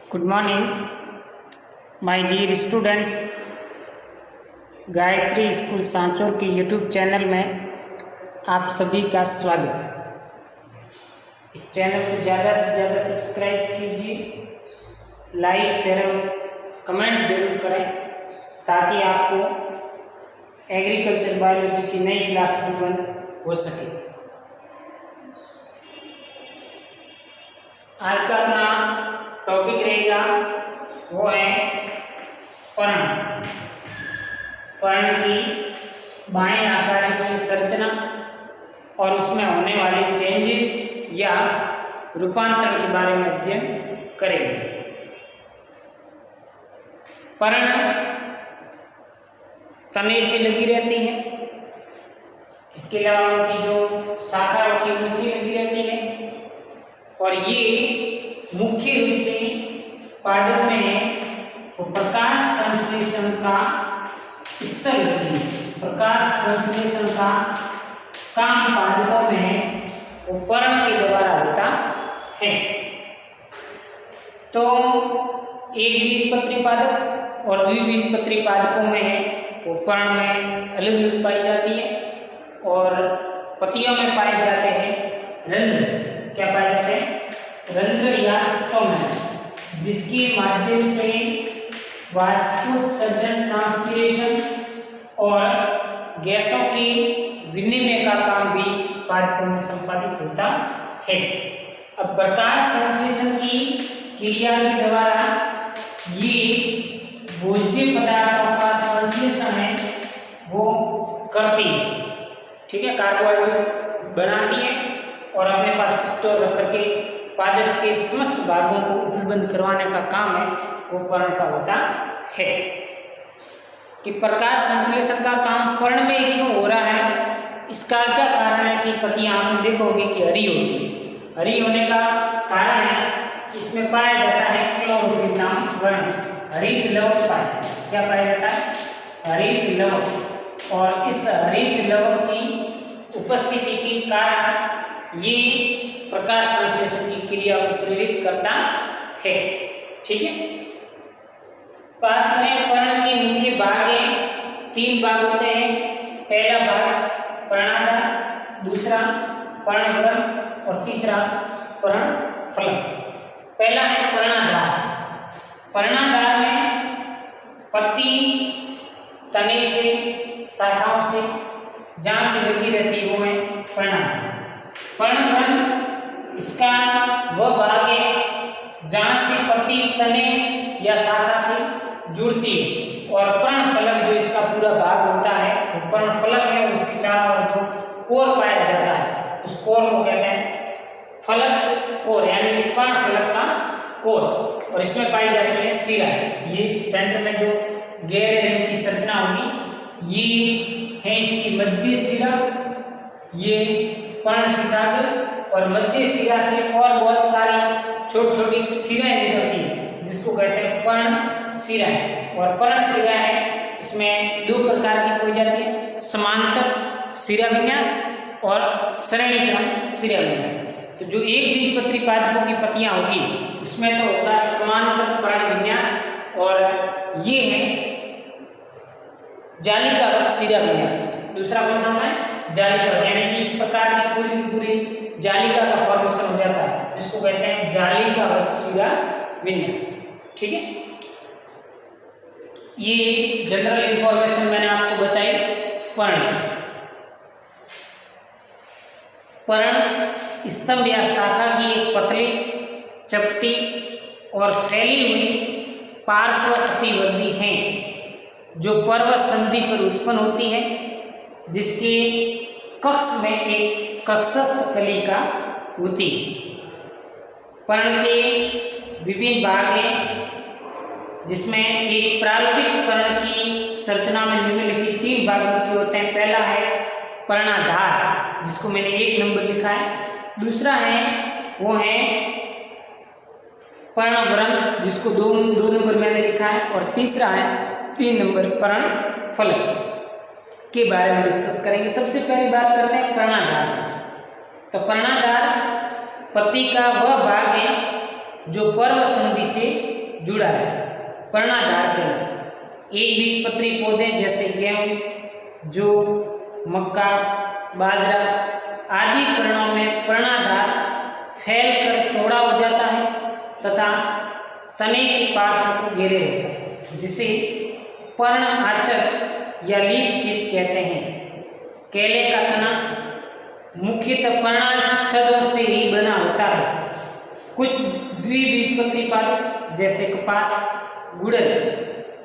Good morning my dear students. Gayatri school Sanchore के YouTube channel में आप सभी का स्वागत। इस चैनल को ज़्यादा से ज़्यादा सब्सक्राइब कीजिए, लाइक शेयर और कमेंट जरूर करें ताकि आपको एग्रीकल्चर बायोलॉजी की नई क्लास उपलब्ध हो सके। आज का अपना टॉपिक रहेगा वो है पर्ण। पर्ण की बाएं आकार की संरचना और उसमें होने वाले चेंजेस या रूपांतरण के बारे में अध्ययन करेंगे। पर्ण तने से लगी रहती है, इसके अलावा उनकी जो शाखा होती है उनसे लगी रहती है और ये मुख्य रूप से पादप में है वो प्रकाश संश्लेषण का स्तर होती है। प्रकाश संश्लेषण का काम पादपों में है वो पर्ण के द्वारा होता है। तो एक बीजपत्री पादप और द्विबीजपत्री पादपों में है वो पर्ण में अलग अलग पाई जाती है और पतियों में पाए जाते हैं रंध्र। क्या पाए जाते हैं? रंध्र या स्टोमेन, जिसके माध्यम से वाष्पोत्सर्जन ट्रांसपीरेशन और गैसों के विनिमय का काम भी पादपों में संपादित होता है। अब प्रकाश संश्लेषण की क्रिया के द्वारा ये भोज्य पदार्थों का संश्लेषण है वो करती है, ठीक है, कार्बोहाइड्रेट बनाती है और अपने पास स्टोर रख करके पादप के समस्त भागों को उपलब्ध करवाने का काम है वो पर्ण का होता है। कि प्रकाश संश्लेषण का काम पर्ण में क्यों हो रहा है, इसका क्या कारण है कि पत्तियां हम देखोगे कि हरी होती है। हरी होने का कारण है इसमें पाया जाता है क्लोरोफिल नाम वर्ण, हरित लवक पाया जाता है। क्या पाया जाता है? हरित लवक। और इस हरित लवक की उपस्थिति के कारण ये प्रकाश संश्लेषण की क्रिया को प्रेरित करता है, ठीक है। बात करें पर्ण के मुख्य भाग है, 3 भाग होते हैं। पहला भाग पर्णाधार, दूसरा पर्णव्रंत और तीसरा पर्णफलक। पहला है पर्णाधार। पर्णाधार में पत्ती तने से शाखाओं से जहाँ से लगी रहती है वो है पर्णाधार। पर्णव्रंत इसका वह भाग है जहाँ से पत्ती तने या शाखा से जुड़ती है और पर्णफलक जो इसका पूरा भाग होता है वो पर्णफलक है और उसके चारों ओर जो कोर पाया जाता है उस कोर को कहते हैं फलक कोर, यानी कि पर्णफलक का कोर। और इसमें पाई जाती है शिरा। ये सेंटर में जो गहरे रंग की संरचना होगी ये है इसकी मध्य शिरा, ये पर्ण शिखाग्र और मध्य शिरा से और बहुत सारी छोटी छोटी शिराएं निकलती हैं जिसको कहते हैं पर्ण शिराएं। और पर्ण शिराएं इसमें 2 प्रकार की पाई जाती है, समांतर शिरा विन्यास और श्रेणीक्रम शिरा विन्यास। तो जो एक बीजपत्री पादपों की पत्तियां होगी उसमें तो होगा समांतर पर्ण विन्यास और ये है जालिकाबद्ध शिरा विन्यास। दूसरा कौन सा है? जालिका, यानी कि इस प्रकार की पूरी जालिका का फॉर्मेशन हो जाता है, इसको कहते हैं जालिकाबद्ध शिरा विन्यास, ठीक है। ये जनरल इंफॉर्मेशन मैंने आपको बताई पर्ण। पर्ण स्तंभ या शाखा की एक पतली, चपटी और फैली हुई पार्श्व अतिवर्धी है जो पर्वत संधि पर उत्पन्न होती है, जिसके कक्ष में एक कक्षस्थ कलिका होती है। पर्ण के विभिन्न भाग हैं जिसमें एक प्रारंभिक पर्ण की संरचना में निम्नलिखित 3 भाग मुख्य होते हैं। पहला है पर्णाधार जिसको मैंने 1 नंबर लिखा है, दूसरा है वो है पर्णव्रंत जिसको 2 नंबर मैंने लिखा है और तीसरा है 3 नंबर पर्णफलक के बारे में डिस्कस करेंगे। सबसे पहले बात करते हैं पर्णाधार। तो पर्णाधार पत्ती का वह भाग है जो पर्व संधि से जुड़ा रहता है, पर्णाधार कहलाता है। एक बीजपत्री पौधे जैसे गेहूं, जौ, मक्का, बाजरा आदि पर्णों में पर्णाधार फैलकर चौड़ा हो जाता है तथा तने के पार्श्व को घेरे रहता है, जिसे पर्ण आचर या लीफ शीट कहते हैं। केले का तना मुख्यतः पर्णाक्षदों से ही बना होता है। कुछ द्विबीजपत्री पादप जैसे कपास, गुड़हल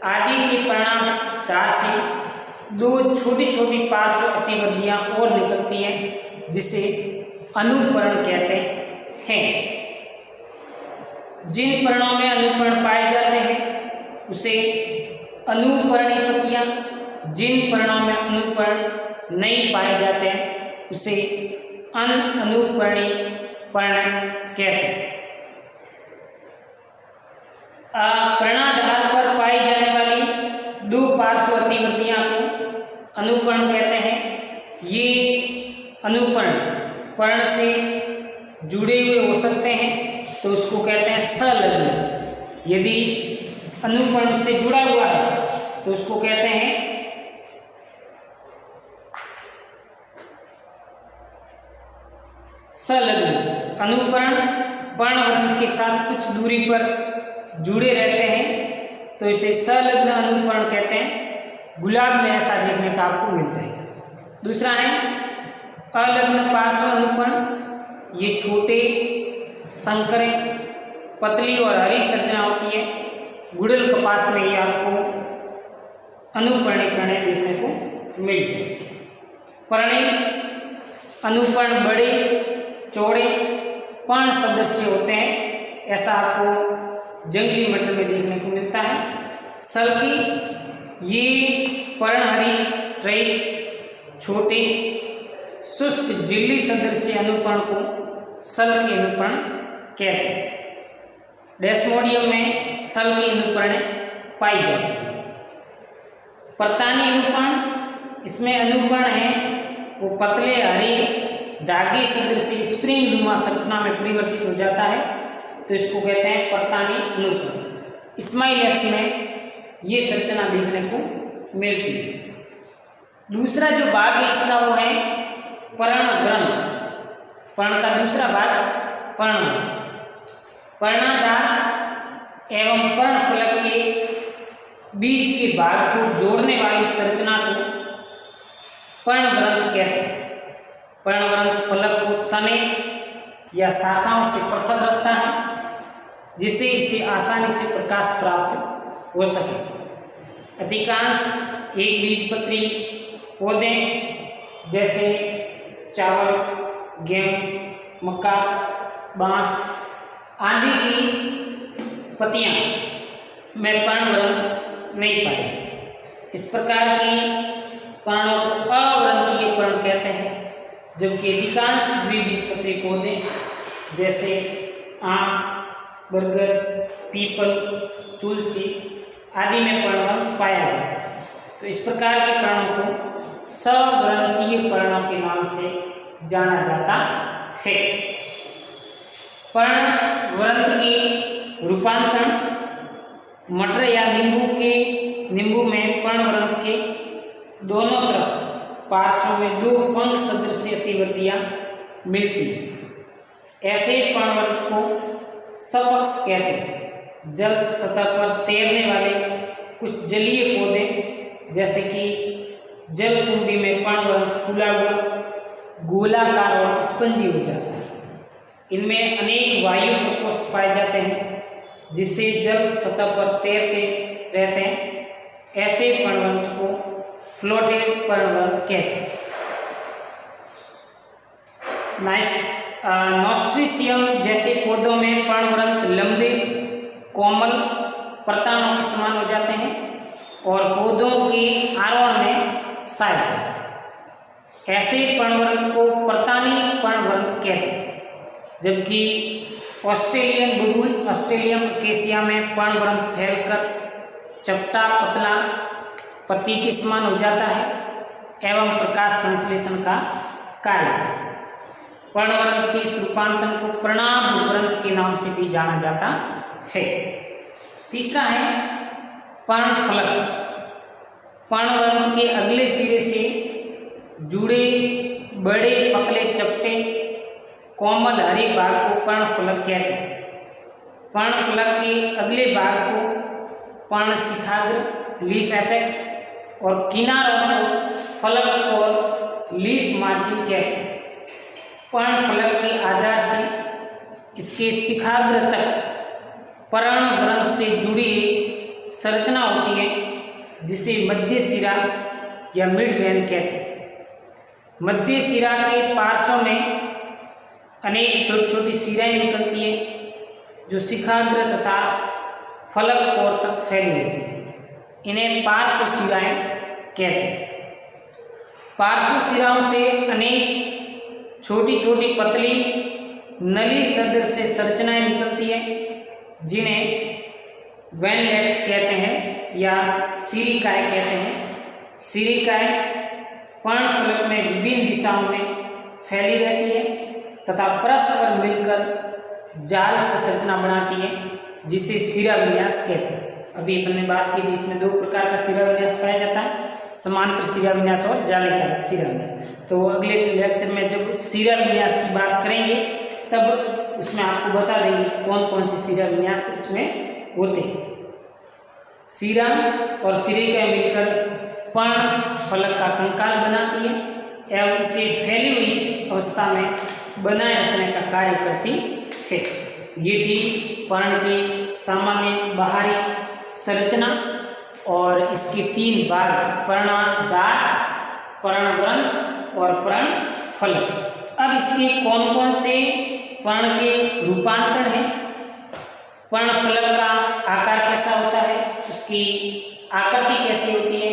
आदि के पर्णाधार से दो छोटी छोटी पार्श्व अतिवर्धियां और निकलती हैं, जिसे अनुपर्ण कहते हैं। जिन पर्णों में अनुपर्ण पाए जाते हैं उसे अनुपर्णी पत्तियां, जिन पर्णों में अनुपर्ण नहीं पाए जाते हैं उसे अनुपर्णी पर्ण कहते हैं। पर्णाधार पर पाई जाने वाली दो पार्श्व अतिवर्धियां को अनुपर्ण कहते हैं। ये अनुपर्ण पर्ण से जुड़े हुए हो सकते हैं तो उसको कहते हैं संलग्न। यदि अनुपर्ण से जुड़ा हुआ है तो उसको कहते हैं संलग्न। अनुपर्ण पर्णवृंत के साथ कुछ दूरी पर जुड़े रहते हैं तो इसे संलग्न अनुपर्ण कहते हैं। गुलाब में ऐसा देखने का आपको मिल जाएगा। दूसरा है अलग्न पार्श्व अनुपर्ण। ये छोटे, संकरे, पतली और हरी संरचना होती है। गुड़हल कपास में ये आपको अनुपर्णी पर्णे देखने को मिल जाएगी। पर्णे अनुपर्ण बड़े, चौड़े, पर्ण सदस्य होते हैं, ऐसा आपको जंगली मटर में देखने को मिलता है। सल्की ये पर्णहरी रहित छोटे शुष्क झिल्ली सदस्य अनुपर्ण को सल्की अनुपर्ण कहते हैं। डेस्मोडियम में सल्की अनुपर्ण पाई जाती है। परतानी अनुपर्ण, इसमें अनुपर्ण है वो पतले हरे धागे सदृश स्प्रिंग नुमा संरचना में परिवर्तित हो जाता है तो इसको कहते हैं परतानी अनुपर्ण। स्माइल एक्स में ये संरचना देखने को मिलती है। दूसरा जो भाग है इसका वो है पर्णग्रंथ। पर्ण का दूसरा भाग पर्णग्रंथ। पर्णाधार एवं पर्णफलक के बीच के भाग को जोड़ने वाली संरचना को पर्णग्रंथ कहते हैं। पर्णग्रंथ फलक को तने या शाखाओं से पृथक रखता है जिससे इसे आसानी से प्रकाश प्राप्त हो सके। अधिकांश एक बीजपत्री पौधे जैसे चावल, गेहूं, मक्का, बांस आदि की पत्तियां में पर्णग्रंथ नहीं पाए जाते। इस प्रकार की पर्णों को अवृंतीय पर्ण कहते हैं, जबकि अधिकांश द्विबीजपत्री पौधे जैसे आम, बरगद, पीपल, तुलसी आदि में पर्णग्रंथ पाया जाता है। तो इस प्रकार के पर्णों को सग्रंथीय पर्णों के नाम से जाना जाता है। पर्णग्रंथ के रूपांतरण मटर या नींबू में पर्णग्रंथ के दोनों तरफ पार्श्व में दो पंख सदृश अतिवर्धियां मिलती हैं। ऐसे पर्णग्रंथ को सपक्ष कहते हैं। जल सतह पर तैरने वाले कुछ जलीय पौधे जैसे कि जलकुंभी में पर्णग्रंथ फूला हुआ गोलाकार और स्पंजी हो जाता है। इनमें अनेक वायु प्रकोष्ठ पाए जाते हैं जिससे जल सतह पर तैरते रहते हैं। ऐसे पर्णग्रंथ को फ्लोटेड पर्णग्रंथ कहते हैं। नॉस्ट्रिशियम जैसे पौधों में पर्णग्रंथ लंबे, कोमल, प्रतानों के समान हो जाते हैं और पौधों के आरोहण में सहायक। ऐसे पर्णग्रंथ को प्रतानी पर्णग्रंथ कहते हैं। जबकि ऑस्ट्रेलियन बबूल, ऑस्ट्रेलियम अकेसिया में पर्णग्रंथ फैलकर चपटा पतला पत्ती के समान हो जाता है एवं प्रकाश संश्लेषण का कार्य करता है। पर्णग्रंथ के इस रूपांतरण को प्रणाभ ग्रंथ के नाम से भी जाना जाता है। तीसरा है पर्णफलक। पर्णवर्ण के अगले सिरे से जुड़े बड़े पतले चपटे कोमल हरे भाग को पर्णफलक कहते हैं। पर्णफलक के अगले भाग को पर्णशिखाग्र लीफ एपेक्स और किनारों को फलक और लीफ मार्जिन कहते हैं। पर्णफलक के आधार से इसके शिखाग्र तक पर्णवृंत से जुड़ी संरचना होती है जिसे मध्य शिरा या मिड वेन कहते हैं। मध्य शिरा के पार्श्व में अनेक छोटी छोटी शिराएं निकलती है जो शिखाग्र तथा फलक कोर तक फैली रहती है। इन्हें पार्श्व शिराएं कहते हैं। पार्श्व शिराओं से अनेक छोटी छोटी पतली नली सदृश से संरचनाएं निकलती है जिन्हें वेनलेट्स कहते हैं या सिरिकाएं कहते हैं। सिरिकाएं पर्णफलक में विभिन्न दिशाओं में फैली रहती है तथा परस्पर मिलकर जाल से संरचना बनाती है जिसे शिरा विन्यास कहते हैं। अभी अपन ने बात की थी, इसमें दो प्रकार का शिरा विन्यास पाया जाता है, समांतर शिरा विन्यास और जालिका शिरा विन्यास। तो अगले लेक्चर में जब शिरा विन्यास की बात करेंगे तब उसमें आपको बता देंगे कि कौन कौन से शिरा विन्यास इसमें होते हैं। शिरा और सिरिका मिलकर पर्णफलक का कंकाल बनाती है एवं इसे फैली हुई अवस्था में बनाए रखने का कार्य करती है। ये थी पर्ण की सामान्य बाहरी संरचना और इसके तीन भाग पर्णाधार, पर्णवृंत और पर्णफलक। अब इसके कौन कौन से पर्ण के रूपांतर हैं, पर्णफलक का आकार कैसा होता है, उसकी आकृति कैसी होती है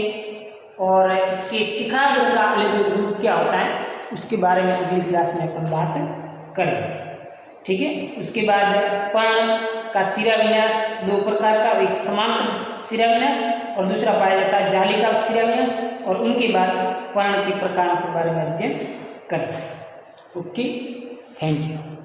और इसके शिखाग्र का अलग अलग रूप क्या होता है, उसके बारे में अगली क्लास में अपन बात करेंगे। ठीक है। उसके बाद पर्ण का शिरा विन्यास दो प्रकार का, एक समांतर शिरा विन्यास और दूसरा पाया जाता है जालिका शिरा विन्यास, और उनके बाद पर्ण के प्रकारों के बारे में अध्ययन करेंगे। Okay, thank you.